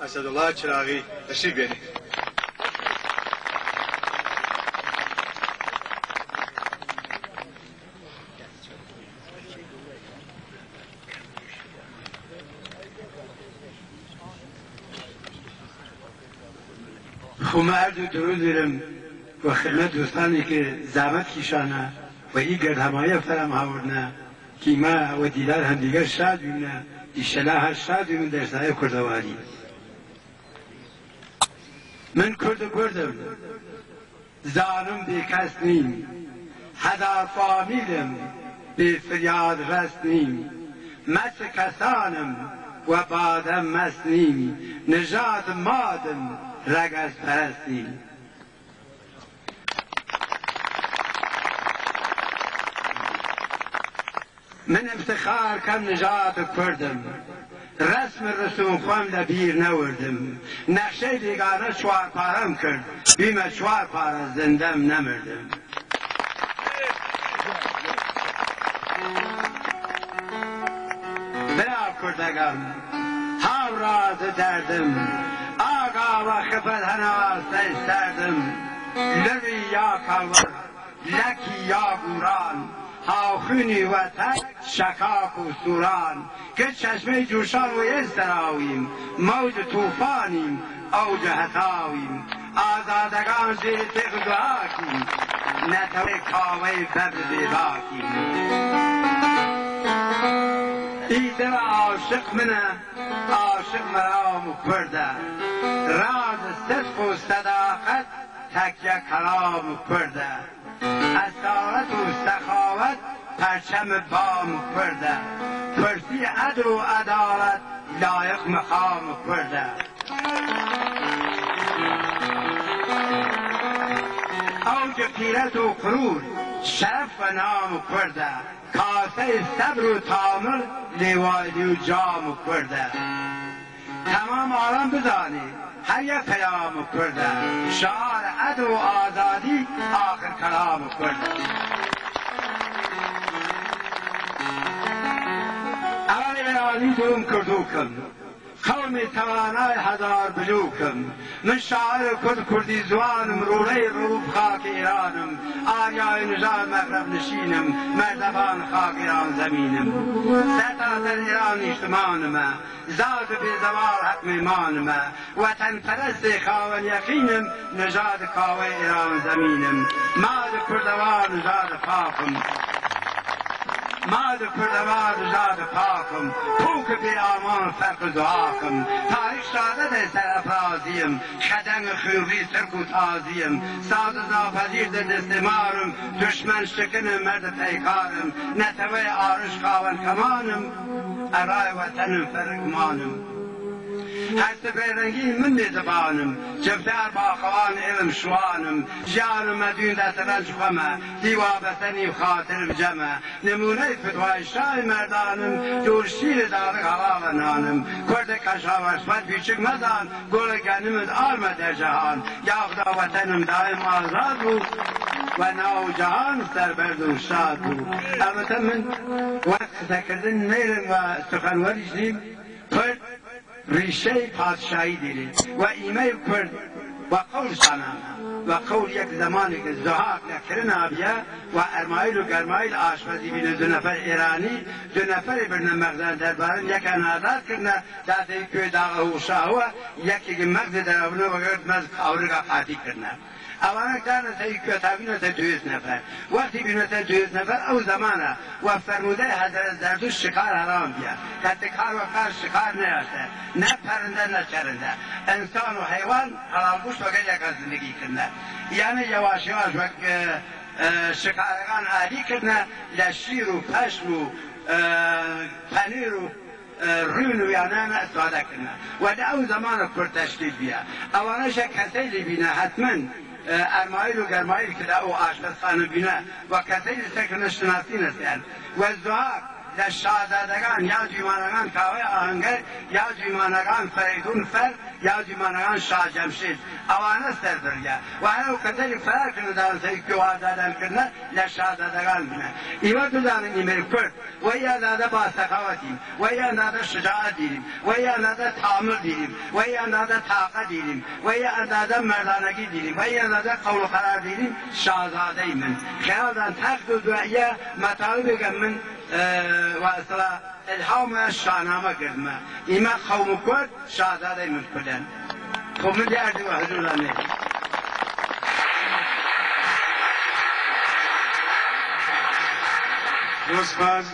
اسدالله چراغی تشریف بیارید. عرض درود دارم و خدمت دوستانی که زحمت کشانه و این گرد همایی فرم آوردنه که ما و دیدار هم دیگر شاد بینه ایشالا هر شاد بینه در سایه کردواری. من کردم زانم بی کس نیم، هدا فامیلم بی فریاد رست نیم، مس کسانم و بادم مست نیم، نژاد مادم رگز پرستیم. من افتخار کم نژاد کردم، رسم رسوم خوام لبیر نوردم، نقشه بیگانه چوار پارم کرد، بیم چوار پاره زندم نمردم. برا کردگم هاو راز دردم، آقا و خفت هناز سردم، لوی یا کلور لکی یا گوران، هاخونی و تک شکاک و سوران، که چشمه جوشان و استراویم، موج توفانیم اوج حتاویم، آزادگان زیر تیغ دعاکیم، نتوی کاوه ببر بیباکیم. ای دل عاشق منه عاشق مرام کرده، راز صدق و صداقت تکیه کلام کرده، اصالت و سخاوت پرچم بام کرده، کرسی عدل و عدالت لایق مقام کرده. اوج غیرت و غرور شرف و نام کرده، کاسه صبر و تامل لیوالی و جام کرده. تمام عالم بدانی هر یک پیام کرده، شعار عدل و آزادی آخر کلام کرده. اول ایرانی دوم کردوکم، قوم توانای هزار بلوکم، من شاعر کردی زوانم، روله روب خاک ایرانم، آریای نژاد مغرب نشینم، مردبان خاک ایران زمینم. سرتاسر ایران اجتماعم، زاد بی زوال حق میمانم، وطن پرست خاون یقینم، نژاد کاوه ایران زمینم. ماد کردوان نژاد پاکم، ماد کردوان نژاد پاکم، پوک بی آمان فرق دعاکم، تاریخ شهادت سرافرازیم، خدنگ خونری سرک و تازیم، ساز ناپذیر در دست مارم، دشمن شکن مرد پیکارم، نتوه آرش خاون کمانم، ارای وطنم فرقمانم. هر سپرنگی من می زبانم، جفتر با خوان علم شوانم، جانم مدین دست رنج خمه، دیوا بسنی خاطر جمع، نمونه فتوای شای مردانم، دور شیر دارق حلال نانم، کرد کشاورزبت پیچک مزان، گل گنمت آرمد در جهان، یافتا وطنم دائم آزاد بود و ناو جهان سربرد و شاد بود. البته من وقت تکردن نیرم و سخنوریش نیم، کرد ریشه پادشاهی دیره و ایمه کرد و قول سانم و قول یک زمانی که زهاق نکرن آبیه و ارمایل و گرمایل آشپزی بینه دو نفر ایرانی، دو نفر برنه مغزن دربارن یک انادات کرنه داده که داغه و شاهوه یکی که مغز در اونه و گرد مز کاورگا قاطی کرنه. اوانک دارن سایی کتابینه تا 200 نفر، وقتی بینه تا 200 نفر او زمانه و فرموده حضرت زردوش شکار حرام بیا، کتکار و کار شکار نیاسته، نه پرنده نه چرنده، انسان و حیوان حلال گوشت وگه یک زندگی کرنه. یعنی یواش یواش وقت شکارگان عادی کرنه، لشیر و پشم و پنیر و رون و یانان استفاده کنه و در او زمان پر تشکیل بیا. اوانش کسی بینه حتما ارمایل و گرمایل که در او آشپزخانه بینه و کسی سکنه شناسی نسیان و زهاق لە شازادەکان یا جوانەکان کاوەی ئاهەنگەر یا جوانەکان فەریدون فەر یا جوانەکان شاجەمشید ئەوانە سەربڕیە وانە و کەتەری فەرکردن دانسەی کوادادانکردنە لە شازادەکان بنە ئیوە دزانن ئیمەری کورد وەی ئەندادە باسەخاوەتیم وەی ئەندادە شجاعەت دیریم وەی ئەندادە تامل دیریم وەی ئەندادە تاقە دیریم وەی ئەندادە مەردانەگی دیریم وەی ئەندادە قەول و قەرار دیریم شازادەی من خیالدان تەخت و دواییە مەتاڵبێکە من واسڵە ئەلهامە شانامە کردمە ئیمە قەوم و کورد شازادەی من کردن خۆ من دیاردیوە هەزوولانێ دوست باز